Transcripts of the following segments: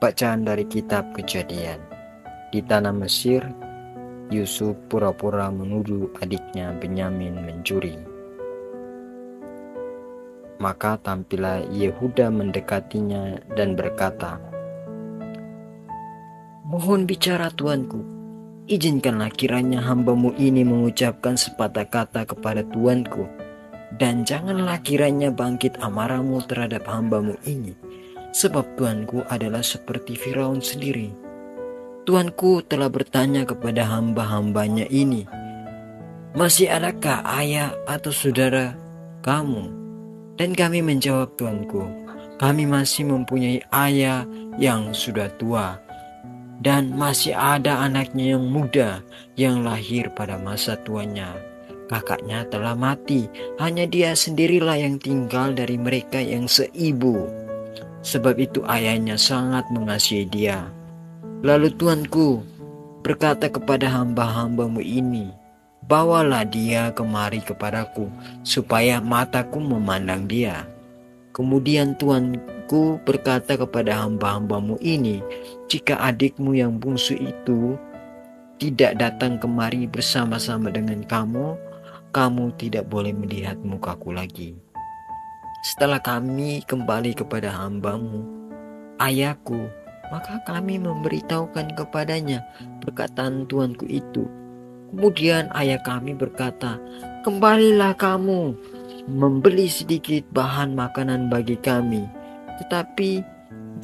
Bacaan dari kitab Kejadian. Di tanah Mesir, Yusuf pura-pura menuduh adiknya Benyamin mencuri. Maka tampillah Yehuda mendekatinya dan berkata, "Mohon bicara tuanku, izinkanlah kiranya hambamu ini mengucapkan sepatah kata kepada tuanku, dan janganlah kiranya bangkit amarahmu terhadap hambamu ini, sebab tuanku adalah seperti Firaun sendiri. Tuanku telah bertanya kepada hamba-hambanya ini, masih adakah ayah atau saudara kamu? Dan kami menjawab, tuanku, kami masih mempunyai ayah yang sudah tua, dan masih ada anaknya yang muda yang lahir pada masa tuanya. Kakaknya telah mati, hanya dia sendirilah yang tinggal dari mereka yang seibu. Sebab itu ayahnya sangat mengasihi dia. Lalu tuanku berkata kepada hamba-hambamu ini, bawalah dia kemari kepadaku, supaya mataku memandang dia. Kemudian tuanku berkata kepada hamba-hambamu ini, jika adikmu yang bungsu itu tidak datang kemari bersama-sama dengan kamu, kamu tidak boleh melihat mukaku lagi. Setelah kami kembali kepada hambamu, ayahku, maka kami memberitahukan kepadanya perkataan tuanku itu. Kemudian ayah kami berkata, kembalilah kamu, membeli sedikit bahan makanan bagi kami. Tetapi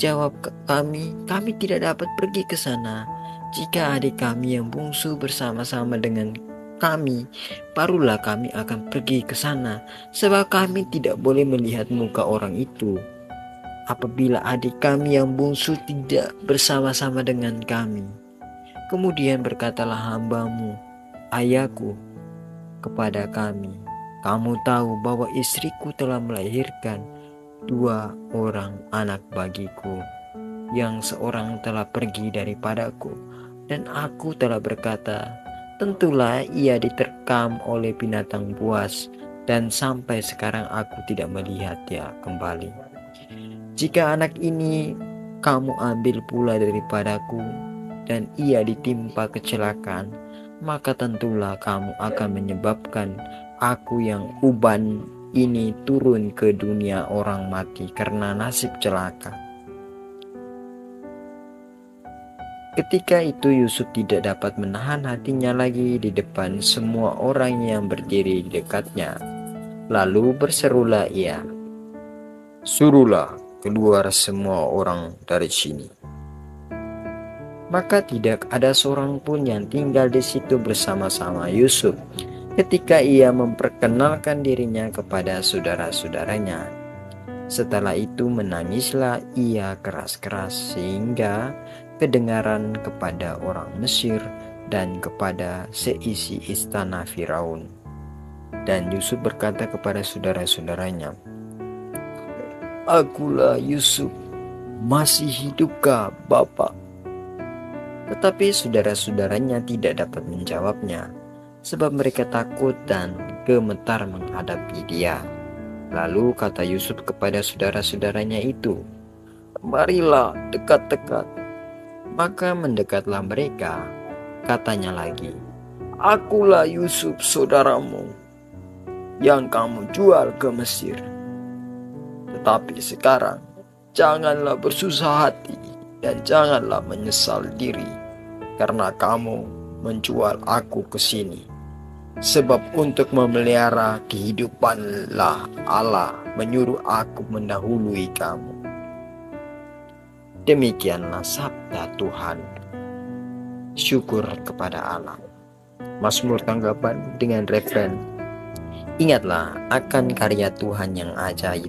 jawab kami tidak dapat pergi ke sana. Jika adik kami yang bungsu bersama-sama dengan kami, barulah kami akan pergi ke sana, sebab kami tidak boleh melihat muka orang itu. Apabila adik kami yang bungsu tidak bersama-sama dengan kami. Kemudian berkatalah hambamu, ayahku, kepada kami, kamu tahu bahwa istriku telah melahirkan 2 orang anak bagiku, yang seorang telah pergi daripadaku, dan aku telah berkata, tentulah ia diterkam oleh binatang buas, dan sampai sekarang aku tidak melihat dia kembali. Jika anak ini kamu ambil pula daripadaku, dan ia ditimpa kecelakaan, maka tentulah kamu akan menyebabkan aku yang uban ini turun ke dunia orang mati karena nasib celaka. Ketika itu Yusuf tidak dapat menahan hatinya lagi di depan semua orang yang berdiri di dekatnya. Lalu berserulah ia, suruhlah keluar semua orang dari sini. Maka tidak ada seorang pun yang tinggal di situ bersama-sama Yusuf ketika ia memperkenalkan dirinya kepada saudara-saudaranya. Setelah itu menangislah ia keras-keras sehingga kedengaran kepada orang Mesir dan kepada seisi istana Firaun. Dan Yusuf berkata kepada saudara-saudaranya, akulah Yusuf, masih hidupkah Bapak? Tetapi saudara-saudaranya tidak dapat menjawabnya, sebab mereka takut dan gemetar menghadapi dia. Lalu kata Yusuf kepada saudara-saudaranya itu, marilah dekat-dekat. Maka mendekatlah mereka. Katanya lagi, akulah Yusuf saudaramu, yang kamu jual ke Mesir. Tetapi sekarang janganlah bersusah hati dan janganlah menyesal diri, karena kamu menjual aku ke sini. Sebab untuk memelihara kehidupanlah Allah menyuruh aku mendahului kamu. Demikianlah sabda Tuhan. Syukur kepada Allah. Mazmur tanggapan dengan referen, ingatlah akan karya Tuhan yang ajaib.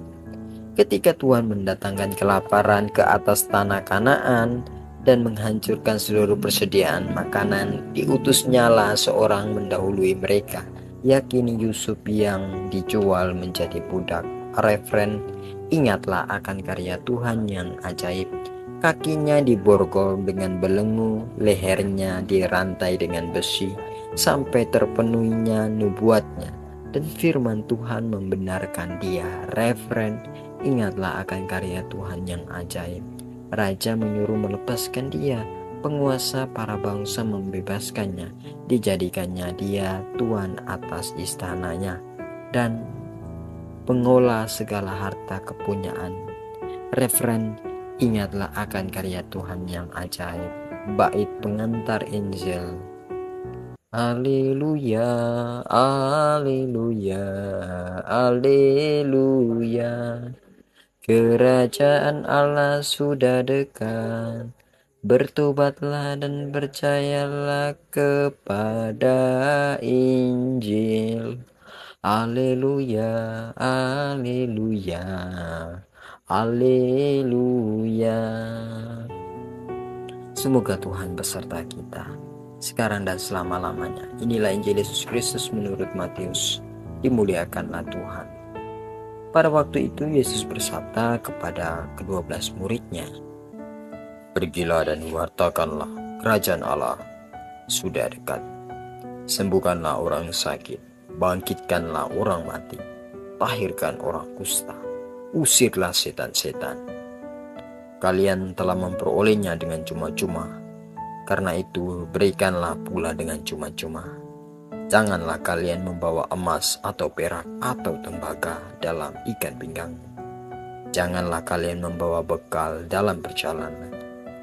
Ketika Tuhan mendatangkan kelaparan ke atas tanah Kanaan dan menghancurkan seluruh persediaan makanan, diutusnyalah seorang mendahului mereka, yakni Yusuf yang dijual menjadi budak. Referen, ingatlah akan karya Tuhan yang ajaib. Kakinya diborgol dengan belenggu, lehernya dirantai dengan besi, sampai terpenuhinya nubuatnya, dan firman Tuhan membenarkan dia. Referen, ingatlah akan karya Tuhan yang ajaib. Raja menyuruh melepaskan dia. Penguasa para bangsa membebaskannya, dijadikannya dia tuan atas istananya dan pengolah segala harta kepunyaan. Referen, ingatlah akan karya Tuhan yang ajaib. Bait pengantar Injil. Haleluya, haleluya, haleluya. Kerajaan Allah sudah dekat. Bertobatlah dan percayalah kepada Injil. Haleluya, haleluya, haleluya. Semoga Tuhan beserta kita sekarang dan selama-lamanya. Inilah Injil Yesus Kristus menurut Matius. Dimuliakanlah Tuhan. Pada waktu itu Yesus bersabda kepada ke-12 muridnya, "Pergilah dan wartakanlah kerajaan Allah sudah dekat. Sembuhkanlah orang sakit, bangkitkanlah orang mati, tahirkan orang kusta, usirlah setan-setan. Kalian telah memperolehnya dengan cuma-cuma, karena itu berikanlah pula dengan cuma-cuma. Janganlah kalian membawa emas atau perak atau tembaga dalam ikat pinggangmu. Janganlah kalian membawa bekal dalam perjalanan.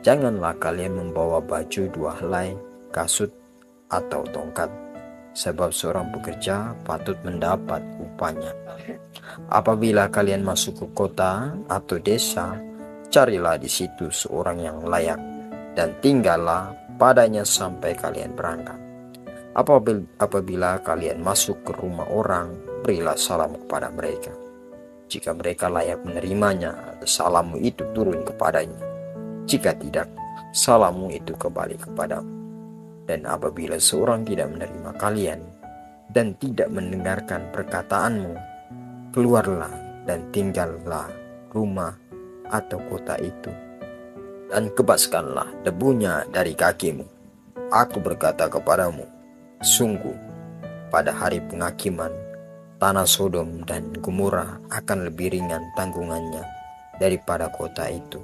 Janganlah kalian membawa baju 2 helai, kasut, atau tongkat, sebab seorang pekerja patut mendapat upahnya. Apabila kalian masuk ke kota atau desa, carilah di situ seorang yang layak, dan tinggallah padanya sampai kalian berangkat. Apabila kalian masuk ke rumah orang, berilah salam kepada mereka. Jika mereka layak menerimanya, salammu itu turun kepadanya. Jika tidak, salammu itu kembali kepadamu. Dan apabila seorang tidak menerima kalian dan tidak mendengarkan perkataanmu, keluarlah dan tinggallah rumah atau kota itu, dan kebaskanlah debunya dari kakimu. Aku berkata kepadamu, sungguh pada hari penghakiman, tanah Sodom dan Gomora akan lebih ringan tanggungannya daripada kota itu."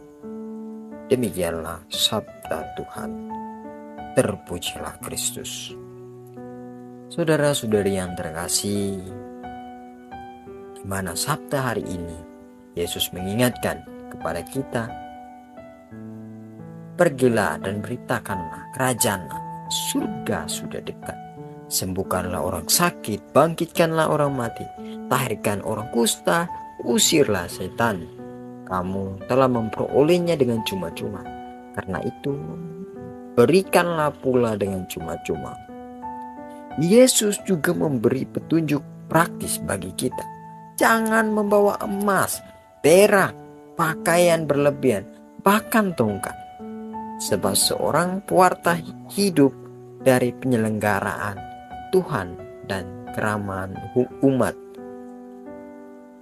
Demikianlah sabda Tuhan. Terpujilah Kristus. Saudara-saudari yang terkasih, di mana sabda hari ini Yesus mengingatkan kepada kita, "Pergilah dan beritakanlah kerajaan surga sudah dekat. Sembuhkanlah orang sakit, bangkitkanlah orang mati, tahirkan orang kusta, usirlah setan. Kamu telah memperolehnya dengan cuma-cuma, karena itu berikanlah pula dengan cuma-cuma." Yesus juga memberi petunjuk praktis bagi kita. Jangan membawa emas, perak, pakaian berlebihan, bahkan tongkat. Sebab seorang pewarta hidup dari penyelenggaraan Tuhan dan keramahan umat,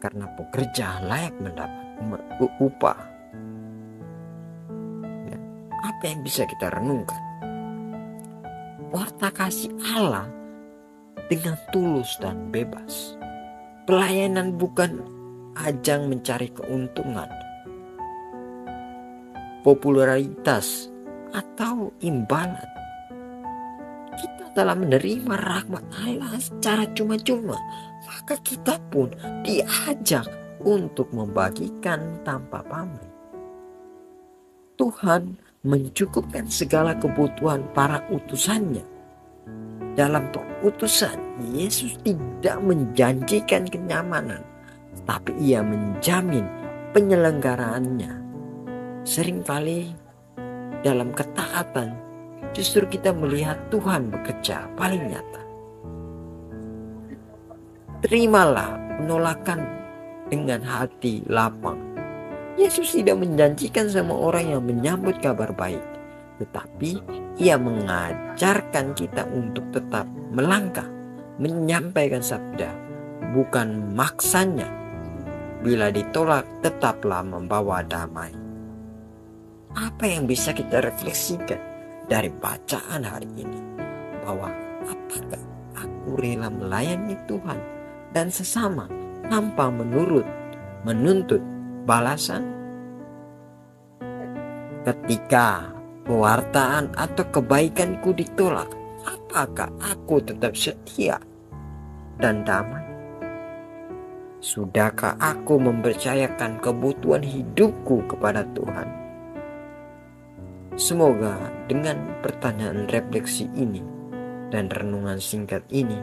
karena pekerja layak mendapat upah. Ya, apa yang bisa kita renungkan? Warta kasih Allah dengan tulus dan bebas. Pelayanan bukan ajang mencari keuntungan, popularitas, atau imbalan. Kita telah menerima rahmat Allah secara cuma-cuma, maka kita pun diajak untuk membagikan tanpa pamrih. Tuhan mencukupkan segala kebutuhan para utusannya. Dalam utusan, Yesus tidak menjanjikan kenyamanan, tapi ia menjamin penyelenggaraannya. Seringkali dalam ketaatan justru kita melihat Tuhan bekerja paling nyata. Terimalah penolakan dengan hati lapang. Yesus tidak menjanjikan sama orang yang menyambut kabar baik, tetapi ia mengajarkan kita untuk tetap melangkah, menyampaikan sabda, bukan maksanya. Bila ditolak, tetaplah membawa damai. Apa yang bisa kita refleksikan dari bacaan hari ini? Bahwa apakah aku rela melayani Tuhan dan sesama tanpa menuntut balasan? Ketika pewartaan atau kebaikanku ditolak, apakah aku tetap setia dan damai? Sudahkah aku mempercayakan kebutuhan hidupku kepada Tuhan? Semoga dengan pertanyaan refleksi ini dan renungan singkat ini,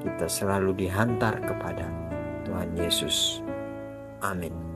kita selalu dihantar kepada Tuhan Yesus. Amin.